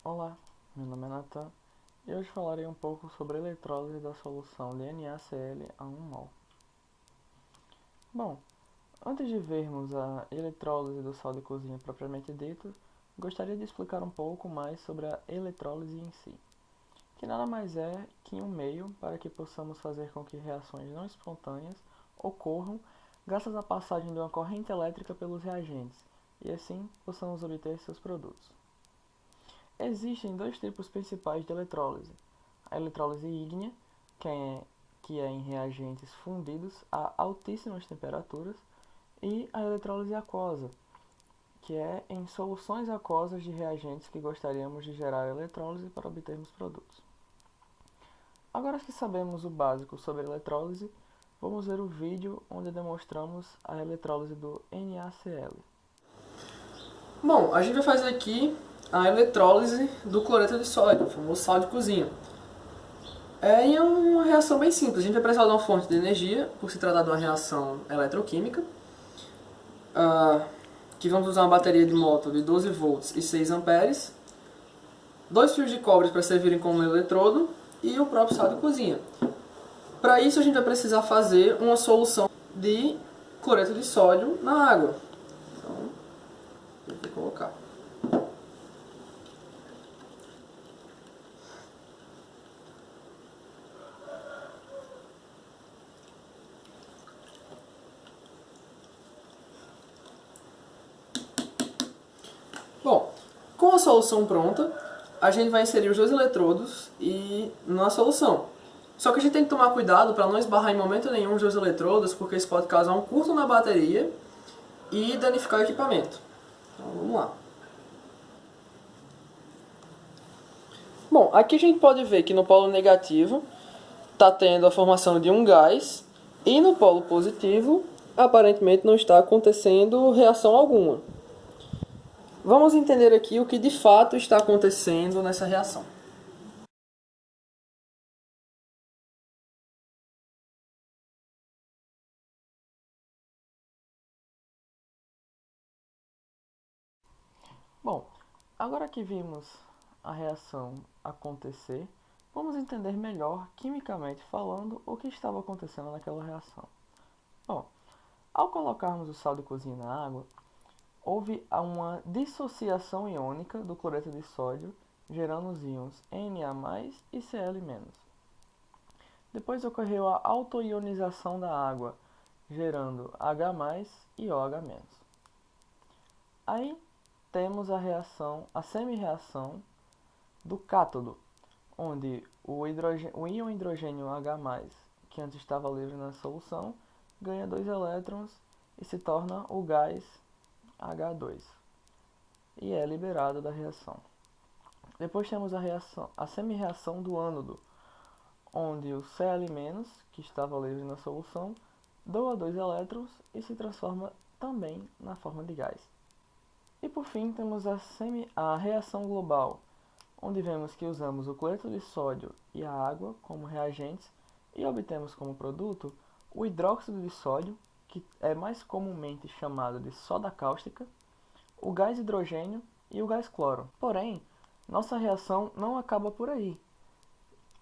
Olá, meu nome é Nathan e hoje falarei um pouco sobre a eletrólise da solução de NaCl a 1 mol. Bom, antes de vermos a eletrólise do sal de cozinha propriamente dito, gostaria de explicar um pouco mais sobre a eletrólise em si, que nada mais é que um meio para que possamos fazer com que reações não espontâneas ocorram graças à passagem de uma corrente elétrica pelos reagentes, e assim possamos obter seus produtos. Existem dois tipos principais de eletrólise: a eletrólise ígnea, que é em reagentes fundidos a altíssimas temperaturas, e a eletrólise aquosa, que é em soluções aquosas de reagentes que gostaríamos de gerar eletrólise para obtermos produtos. Agora que sabemos o básico sobre a eletrólise, vamos ver o vídeo onde demonstramos a eletrólise do NaCl. Bom, a gente vai fazer aqui a eletrólise do cloreto de sódio, o famoso sal de cozinha. É uma reação bem simples. A gente vai precisar de uma fonte de energia, por se tratar de uma reação eletroquímica. Aqui vamos usar uma bateria de moto de 12 volts e 6 amperes. Dois fios de cobre para servirem como eletrodo e o próprio sal de cozinha. Para isso a gente vai precisar fazer uma solução de cloreto de sódio na água. Então, a gente vai colocar. Bom, com a solução pronta, a gente vai inserir os dois eletrodos na solução. Só que a gente tem que tomar cuidado para não esbarrar em momento nenhum os dois eletrodos, porque isso pode causar um curto na bateria e danificar o equipamento. Então vamos lá. Bom, aqui a gente pode ver que no polo negativo está tendo a formação de um gás e no polo positivo aparentemente não está acontecendo reação alguma. Vamos entender aqui o que de fato está acontecendo nessa reação. Bom, agora que vimos a reação acontecer, vamos entender melhor, quimicamente falando, o que estava acontecendo naquela reação. Bom, ao colocarmos o sal de cozinha na água, houve uma dissociação iônica do cloreto de sódio, gerando os íons Na+ e Cl-. Depois ocorreu a autoionização da água, gerando H+ e OH-. Aí temos a semi-reação do cátodo, onde o íon hidrogênio H+, que antes estava livre na solução, ganha 2 elétrons e se torna o gás H2 e é liberado da reação. Depois temos a semi-reação do ânodo, onde o Cl-, que estava livre na solução, doa 2 elétrons e se transforma também na forma de gás. E por fim temos a reação global, onde vemos que usamos o cloreto de sódio e a água como reagentes e obtemos como produto o hidróxido de sódio, que é mais comumente chamado de soda cáustica, o gás hidrogênio e o gás cloro. Porém, nossa reação não acaba por aí,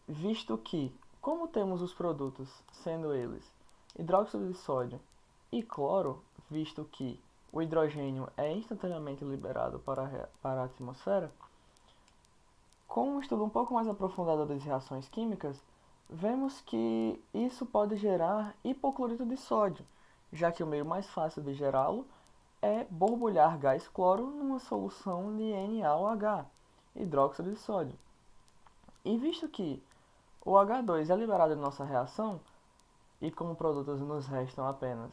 visto que, como temos os produtos, sendo eles hidróxido de sódio e cloro, visto que o hidrogênio é instantaneamente liberado para a atmosfera, com um estudo um pouco mais aprofundado das reações químicas, vemos que isso pode gerar hipoclorito de sódio, já que o meio mais fácil de gerá-lo é borbulhar gás cloro numa solução de NaOH, hidróxido de sódio. E visto que o H2 é liberado em nossa reação, e como produtos nos restam apenas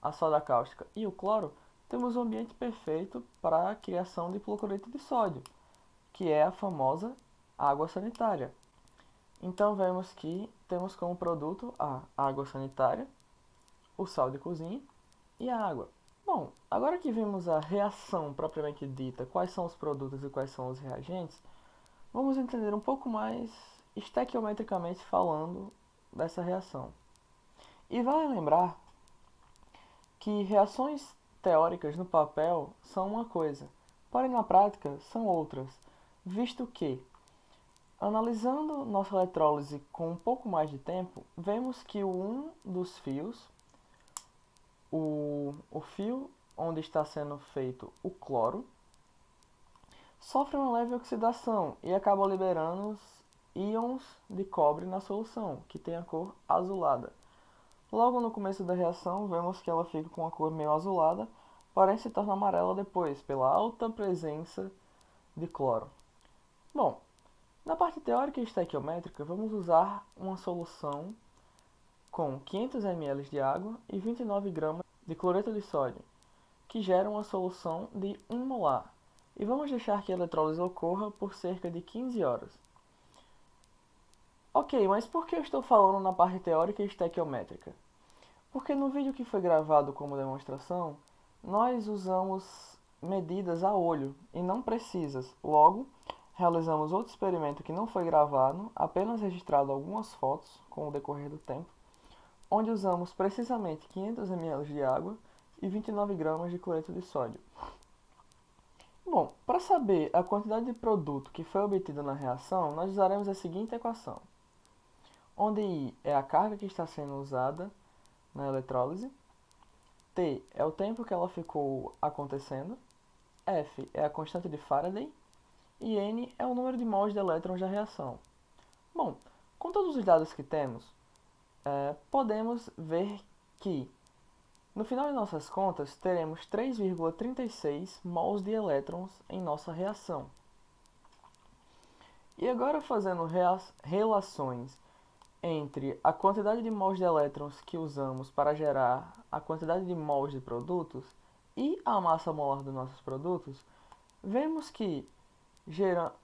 a soda cáustica e o cloro, temos o ambiente perfeito para a criação de hipoclorito de sódio, que é a famosa água sanitária. Então vemos que temos como produto a água sanitária, o sal de cozinha e a água. Bom, agora que vimos a reação propriamente dita, quais são os produtos e quais são os reagentes, vamos entender um pouco mais estequiometricamente falando dessa reação. E vale lembrar que reações teóricas no papel são uma coisa, porém na prática são outras, visto que, analisando nossa eletrólise com um pouco mais de tempo, vemos que um dos fios, o fio onde está sendo feito o cloro, sofre uma leve oxidação e acaba liberando os íons de cobre na solução, que tem a cor azulada. Logo no começo da reação, vemos que ela fica com a cor meio azulada, porém se torna amarela depois, pela alta presença de cloro. Bom, na parte teórica e estequiométrica, vamos usar uma solução com 500 ml de água e 29 gramas de cloreto de sódio, que gera uma solução de 1 molar. E vamos deixar que a eletrólise ocorra por cerca de 15 horas. Ok, mas por que eu estou falando na parte teórica e estequiométrica? Porque no vídeo que foi gravado como demonstração, nós usamos medidas a olho e não precisas. Logo, realizamos outro experimento que não foi gravado, apenas registrado algumas fotos com o decorrer do tempo, onde usamos precisamente 500 ml de água e 29 gramas de cloreto de sódio. Bom, para saber a quantidade de produto que foi obtida na reação, nós usaremos a seguinte equação, onde I é a carga que está sendo usada na eletrólise, T é o tempo que ela ficou acontecendo, F é a constante de Faraday e N é o número de mols de elétrons da reação. Bom, com todos os dados que temos, podemos ver que no final de nossas contas teremos 3,36 mols de elétrons em nossa reação. E agora fazendo relações entre a quantidade de mols de elétrons que usamos para gerar a quantidade de mols de produtos e a massa molar dos nossos produtos, vemos que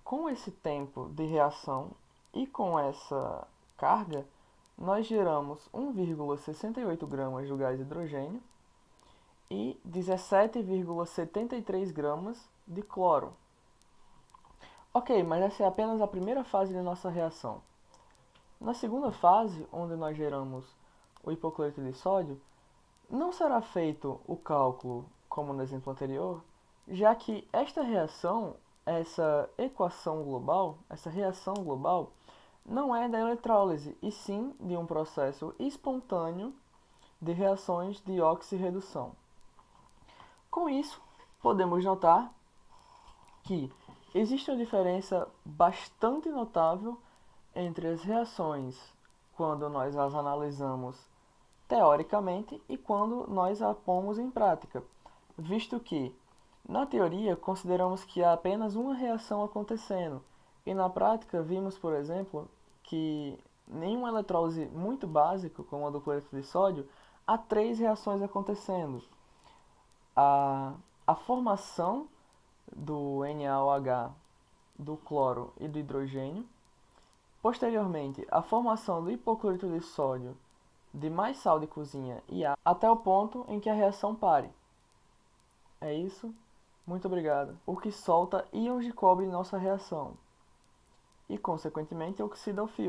com esse tempo de reação e com essa carga, nós geramos 1,68 gramas do gás hidrogênio e 17,73 gramas de cloro. Ok, mas essa é apenas a primeira fase de nossa reação. Na segunda fase, onde nós geramos o hipocloreto de sódio, não será feito o cálculo como no exemplo anterior, já que esta reação, essa equação global, essa reação global, não é da eletrólise, e sim de um processo espontâneo de reações de oxirredução. Com isso, podemos notar que existe uma diferença bastante notável entre as reações quando nós as analisamos teoricamente e quando nós a pomos em prática, visto que, na teoria, consideramos que há apenas uma reação acontecendo, e na prática vimos, por exemplo, que em uma eletrólise muito básica, como a do cloreto de sódio, há 3 reações acontecendo. A formação do NaOH, do cloro e do hidrogênio, posteriormente a formação do hipocloreto de sódio, de mais sal de cozinha e água, até o ponto em que a reação pare. É isso. Muito obrigado. O que solta íons de cobre em nossa reação e, consequentemente, oxida o fio.